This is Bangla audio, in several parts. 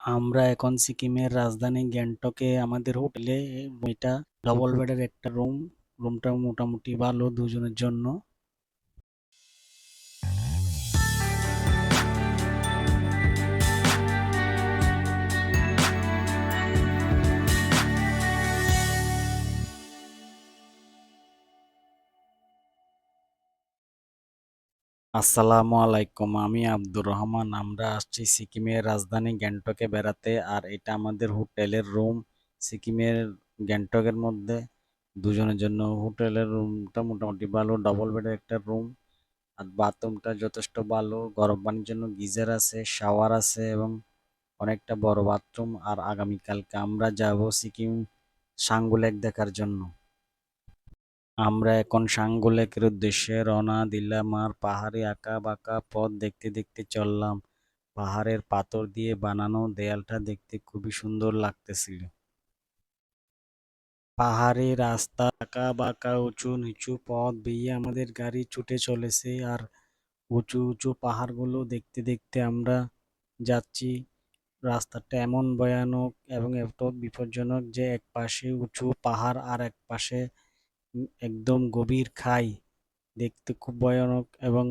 আমরা এখন সিকিমের রাজধানী গ্যাংটকে আমাদের হোটেলে। এটা ডবল বেডের একটা রুম। রুমটা মোটামুটি ভালো দুজনের জন্য। আসসালামু আলাইকুম, আমি আব্দুর রহমান। আমরা আসছি সিকিমের রাজধানী গ্যাংটকে বেড়াতে, আর এটা আমাদের হোটেলের রুম। সিকিমের গ্যাংটকের মধ্যে দুজনের জন্য হোটেলের রুমটা মোটামুটি ভালো, ডবল বেডের একটা রুম। আর বাথরুমটা যথেষ্ট ভালো, গরম পানির জন্য গিজার আছে, শাওয়ার আছে এবং অনেকটা বড় বাথরুম। আর আগামীকালকে আমরা যাব সিকিম সাঙ্গু লেক দেখার জন্য। আমরা এখন সাঙ্গু লেকের উদ্দেশ্যে রওনা দিলাম, আর পাহাড়ি আঁকা বাঁকা পথ দেখতে দেখতে চললাম। পাহাড়ের পাথর দিয়ে বানানো দেয়ালটা দেখতে খুবই সুন্দর লাগতেছিল। পাহাড়ি রাস্তা, আঁকা বাঁকা উঁচু নিচু পথ বেয়ে আমাদের গাড়ি ছুটে চলেছে, আর উঁচু উঁচু পাহাড়গুলো দেখতে দেখতে আমরা যাচ্ছি। রাস্তাটা এমন ভয়ানক এবং এত বিপজ্জনক যে এক পাশে উঁচু পাহাড় আর এক পাশে একদম গভীর খাই। দেখতে খুব ভয়ানক এবং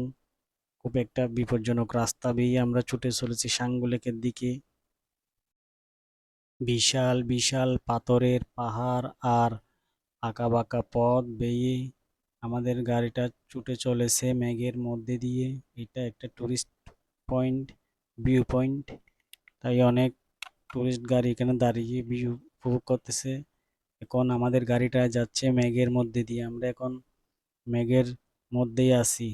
খুব একটা বিপজ্জনক রাস্তা বেয়ে আমরা ছুটে চলেছি সাঙ্গু লেকের দিকে। বিশাল বিশাল পাথরের পাহাড় আর আঁকাবাঁকা পথ বেয়ে আমাদের গাড়িটা ছুটে চলেছে মেঘের মধ্যে দিয়ে। এটা একটা টুরিস্ট পয়েন্ট, ভিউ পয়েন্ট। তাই অনেক টুরিস্ট গাড়ি এখানে দাঁড়িয়ে ভিউ উপভোগ করতেছে। এখন আমাদের গাড়িটা যাচ্ছে মেঘের মধ্যে দিয়ে, আমরা এখন মেঘের মধ্যেই আছি।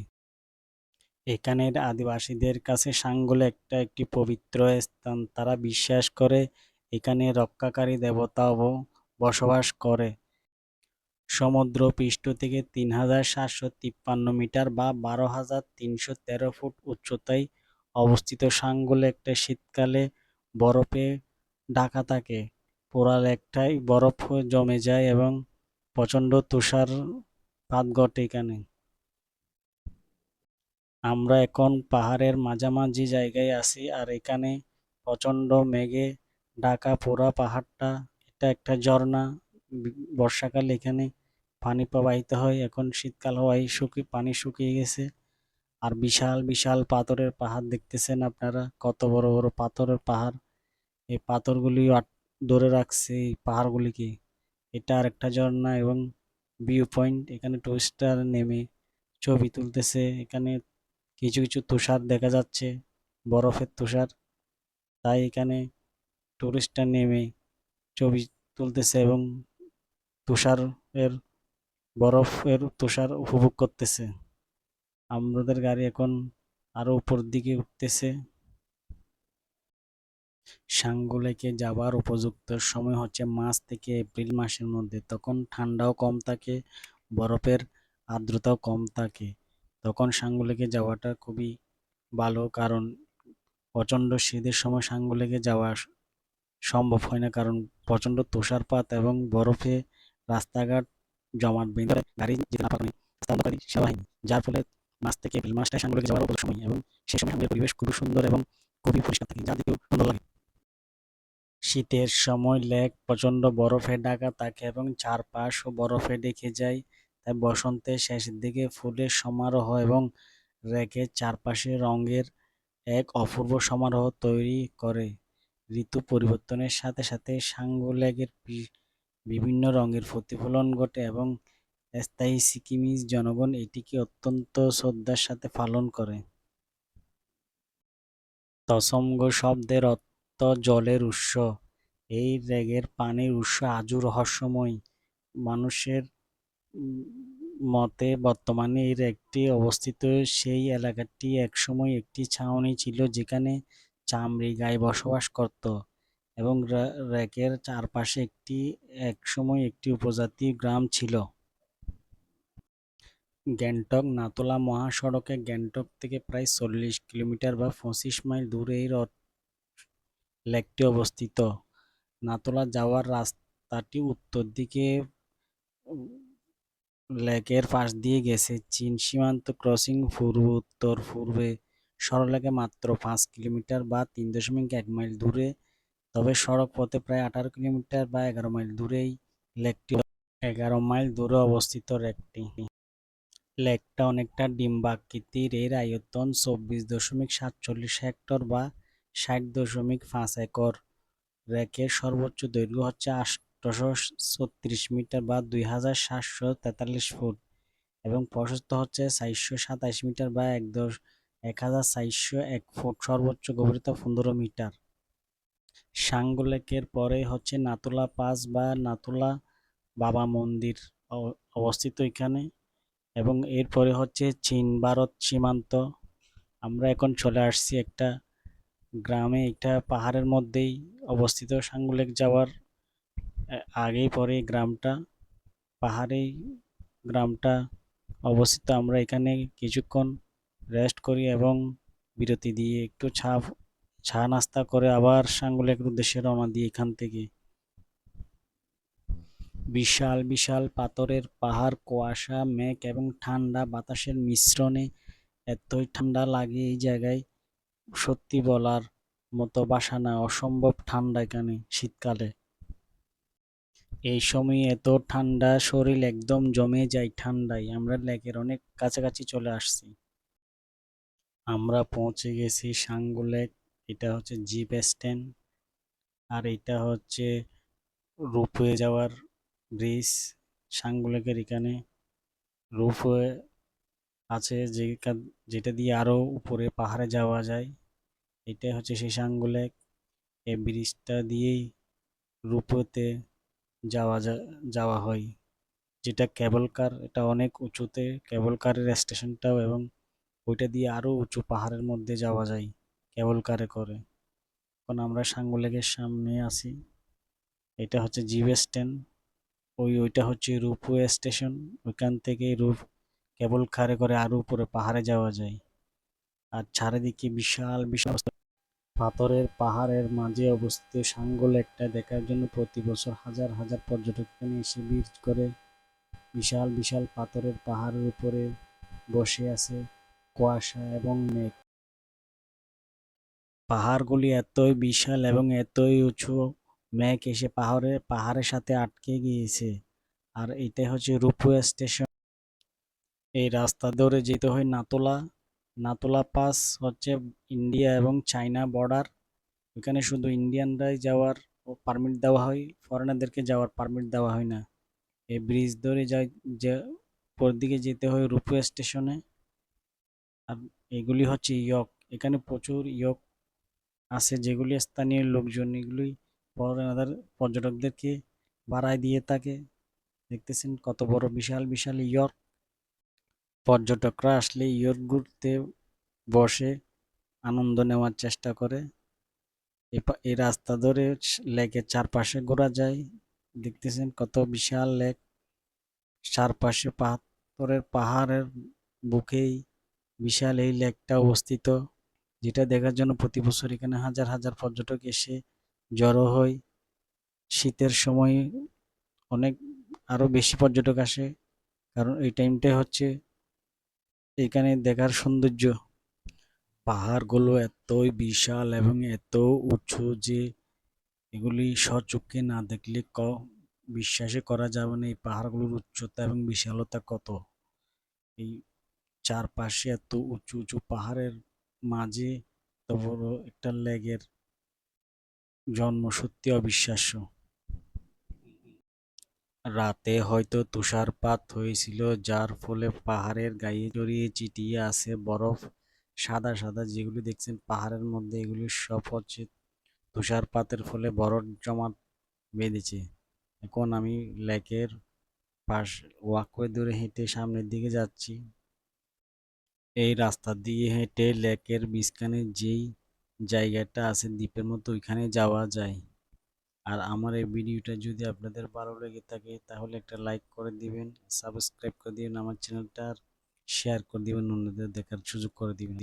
এখানের আদিবাসীদের কাছে সাঙ্গল একটি পবিত্র স্থান। তারা বিশ্বাস করে এখানে রক্ষাকারী দেবতাও বসবাস করে। সমুদ্র পৃষ্ঠ থেকে ৩,৭৫৩ মিটার বা ১২,৩১৩ ফুট উচ্চতায় অবস্থিত সাঙ্গু লেকটা শীতকালে বরফে ঢাকা থাকে। পুরা লেকটাই বরফ জমে যায় এবং প্রচণ্ড তুষারপাত ঘটে এখানে। আমরা এখন পাহাড়ের মাঝামাঝি জায়গায় আছি, আর এখানে প্রচণ্ড মেঘে ঢাকা পুরা পাহাড়টা। এটা একটা ঝর্ণা। বর্ষাকালে এখানে পানি প্রবাহিত হয়, এখন শীতকাল হওয়ায় পানি শুকিয়ে গেছে। আর বিশাল বিশাল পাথরের পাহাড় দেখতেছেন আপনারা, কত বড় বড় পাথরের পাহাড়। এই পাথরগুলি ধরে রাখছে এই পাহাড়গুলিকে। এটা আর একটা ঝর্ণা এবং ভিউ পয়েন্ট। এখানে টুরিস্টরা নেমে ছবি তুলতেছে। এখানে কিছু কিছু তুষার দেখা যাচ্ছে, বরফের তুষার। তাই এখানে টুরিস্টরা নেমে ছবি তুলতেছে এবং তুষারের বরফের তুষার উপভোগ করতেছে। আমাদের গাড়ি এখন আরো উপর দিকে উঠতেছে। সাঙ্গু লেকে যাবার উপযুক্ত সময় হচ্ছে মার্চ থেকে এপ্রিল মাসের মধ্যে। তখন ঠান্ডাও কম থাকে, বরফের আর্দ্রতাও কম থাকে। তখন সাঙ্গু লেকে যাওয়াটা খুবই ভালো, কারণ প্রচণ্ড শীতের সময় সাঙ্গু লেকে যাওয়া সম্ভব হয় না, কারণ প্রচণ্ড তুষারপাত এবং বরফে রাস্তাঘাট জমাট বেঁধে গাড়ি যেতে না পারে রাস্তা অন্ধকারী সেবাহীন। যার ফলে মার্চ থেকে এপ্রিল মাসটাই সাঙ্গু লেকে যাওয়ার উপযুক্ত সময়, এবং সেই সময় সাঙ্গুর পরিবেশ খুবই সুন্দর এবং খুবই পরিষ্কার থাকে, যা দেখতেও সুন্দর লাগে। শীতের সময় লেক প্রচণ্ড বরফে ঢাকা থাকে এবং চারপাশও বরফে ঢেকে যায়। তাই বসন্তের শেষের দিকে ফুলের সমারোহ এবং লেকের চারপাশে রঙের এক অপূর্ব সমারোহ তৈরি করে। ঋতু পরিবর্তনের সাথে সাথে সাঙ্গু লেকের বিভিন্ন রঙের প্রতিফলন ঘটে এবং স্থায়ী সিকিমিজ জনগণ এটিকে অত্যন্ত শ্রদ্ধার সাথে পালন করে। তসঙ্গ শব্দের অর্থ জলের উৎস। এই লেকের পানির উৎস আজও রহস্যময়। মানুষের মতে বর্তমানে এর একটি অবস্থিত। সেই এলাকাটি একসময় একটি ছাউনি ছিল যেখানে চামড়ি গাই বসবাস করত, এবং লেকের চারপাশে একসময় একটি উপজাতি গ্রাম ছিল। গ্যাংটক নাতুলা মহাসড়কে গ্যাংটক থেকে প্রায় 40 কিলোমিটার বা 25 মাইল দূরে এই লেকটি অবস্থিত। নাতুলা যাওয়ার রাস্তাটি উত্তর দিকে লেকের পাশ দিয়ে গেছে। চীন সীমান্ত ক্রসিং উত্তর পূর্বে সরলরেখায় মাত্র 5 কিলোমিটার বা 3.1 মাইল দূরে তবে সড়ক পথে প্রায় 18 কিলোমিটার বা 11 মাইল দূরেই লেকটি 11 মাইল দূরে অবস্থিত লেকটি। লেকটা অনেকটা ডিম্বাকৃতির, এর আয়তন 24.47 হেক্টর বা 60.5 একর। লেকের সর্বোচ্চ দৈর্ঘ্য হচ্ছে 836 মিটার বা 2743 ফুট এবং প্রশস্ত হচ্ছে 427 মিটার বা 1401 ফুট। সর্বোচ্চ গভীরতা 15 মিটার। সাঙ্গু লেকের পরে হচ্ছে নাতুলা পাস বা নাতুলা বাবা মন্দির অবস্থিত এখানে, এবং এরপরে হচ্ছে চীন ভারত সীমান্ত। আমরা এখন চলে আসছি একটা গ্রামে, এটা পাহাড়ের মধ্যেই অবস্থিত। সাঙ্গু লেক যাওয়ার আগেই পরে গ্রামটা, পাহাড়েই গ্রামটা অবস্থিত। আমরা এখানে কিছুক্ষণ রেস্ট করি এবং বিরতি দিয়ে একটু চা নাস্তা করে আবার সাঙ্গু লেকের উদ্দেশ্যে রওনা দিই এখান থেকে। বিশাল বিশাল পাথরের পাহাড়, কুয়াশা, মেঘ এবং ঠান্ডা বাতাসের মিশ্রণে এতই ঠান্ডা লাগে এই জায়গায়, সত্যি বলার মতো ভাষা না। অসম্ভব ঠান্ডা এখানে শীতকালে। এই সময় এত ঠান্ডা, শরীর একদম জমে যায় ঠান্ডায়। আমরা লেকের অনেক কাছাকাছি চলে আসছি। আমরা পৌঁছে গেছি সাঙ্গু লেক। এটা হচ্ছে জিপ স্ট্যান্ড, আর এটা হচ্ছে রোপওয়ে যাওয়ার ব্রিজ। সাঙ্গু লেকের এখানে রোপওয়ে আছে, যেটা দিয়ে আরো উপরে পাহাড়ে যাওয়া যায়। এটা হচ্ছে সেই সাঙ্গু লেক। এই ব্রিজটা দিয়েই রোপওয়েতে যাওয়া হয়, যেটা কেবল কার। এটা অনেক উঁচুতে কেবল কারের স্টেশনটাও, এবং ওইটা দিয়ে আরো উঁচু পাহাড়ের মধ্যে যাওয়া যায় কেবল কারে করে। এখন আমরা সাঙ্গু লেকের সামনে আছি। এটা হচ্ছে জিপ স্ট্যান্ড, ওইটা হচ্ছে রোপওয়ে স্টেশন। ওইখান থেকে কেবল কারে করে আরো উপরে পাহাড়ে যাওয়া যায়। আর চারিদিকে বিশাল বিশাল পাথরের পাহাড়ের মাঝে অবস্থিত সাঙ্গু লেকটা দেখার জন্য প্রতি বছর হাজার হাজার পর্যটক এখানে এসে ভিড় করে। বিশাল বিশাল পাথরের পাহাড়ের উপরে বসে আছে কুয়াশা এবং মেঘ। পাহাড়গুলি এতই বিশাল এবং এতই উঁচু, মেঘ এসে পাহাড়ের সাথে আটকে গিয়েছে। আর এটাই হচ্ছে রোপওয়ে স্টেশন। এই রাস্তা ধরে যেতে হয় নাতুলা। নাতুলা পাস হচ্ছে ইন্ডিয়া এবং চায়না বর্ডার। এখানে শুধু ইন্ডিয়ানরাই যাওয়ার পারমিট দেওয়া হয়, ফরেনারদেরকে যাওয়ার পারমিট দেওয়া হয় না। এই ব্রিজ ধরে যে পর দিকে যেতে হয় রোপওয়ে স্টেশনে। আর এগুলি হচ্ছে ইয়ক। এখানে প্রচুর ইয়ক আছে, যেগুলি স্থানীয় লোকজন এগুলি ফরেনার পর্যটকদেরকে ভাড়ায় দিয়ে থাকে। দেখতেছেন কত বড় বিশাল বিশাল ইয়র্ক। পর্যটকরা আসলে ইয়র্ক ঘুরতে বসে আনন্দ নেওয়ার চেষ্টা করে। এই রাস্তা ধরে লেকের চারপাশে ঘোরা যায়। দেখতেছেন কত বিশাল লেক, চারপাশে পাথরের পাহাড়ের বুকেই বিশাল এই লেকটা অবস্থিত, যেটা দেখার জন্য প্রতি বছর এখানে হাজার হাজার পর্যটক এসে জড়ো হয়। শীতের সময় অনেক আরো বেশি পর্যটক আসে, কারণ এই টাইমটা হচ্ছে এখানে দেখার সৌন্দর্য। পাহাড়গুলো এতই বিশাল এবং এত উঁচু যে এগুলি স্বচক্ষে না দেখলে বিশ্বাসই করা যাবে না এই পাহাড়গুলোর উচ্চতা এবং বিশালতা কত। এই চারপাশে এত উঁচু উঁচু পাহাড়ের মাঝে এত বড় একটা লেকের জন্ম সত্যি অবিশ্বাস্য। রাতে হয়তো তুষারপাত হয়েছিল, যার ফলে পাহাড়ের গায়ে জড়িয়ে ছিটিয়ে আছে বরফ। সাদা সাদা যেগুলি দেখছেন পাহাড়ের মধ্যে, এগুলি সব হচ্ছে তুষারপাতের ফলে বরফ জমা বেঁধেছে। এখন আমি লেকের পাশ ওয়াকওয়ে ধরে হেঁটে সামনের দিকে যাচ্ছি। এই রাস্তা দিয়ে হেঁটে লেকের মাঝখানে যেই জায়গাটা আছে দ্বীপের মতো, ওইখানে যাওয়া যায়। আর আমার এই ভিডিওটা যদি আপনাদের ভালো লেগে থাকে তাহলে একটা লাইক করে দিবেন, সাবস্ক্রাইব করে দিবেন আমার চ্যানেলটা, আর শেয়ার করে দিবেন, অন্যদের দেখার সুযোগ করে দিবেন।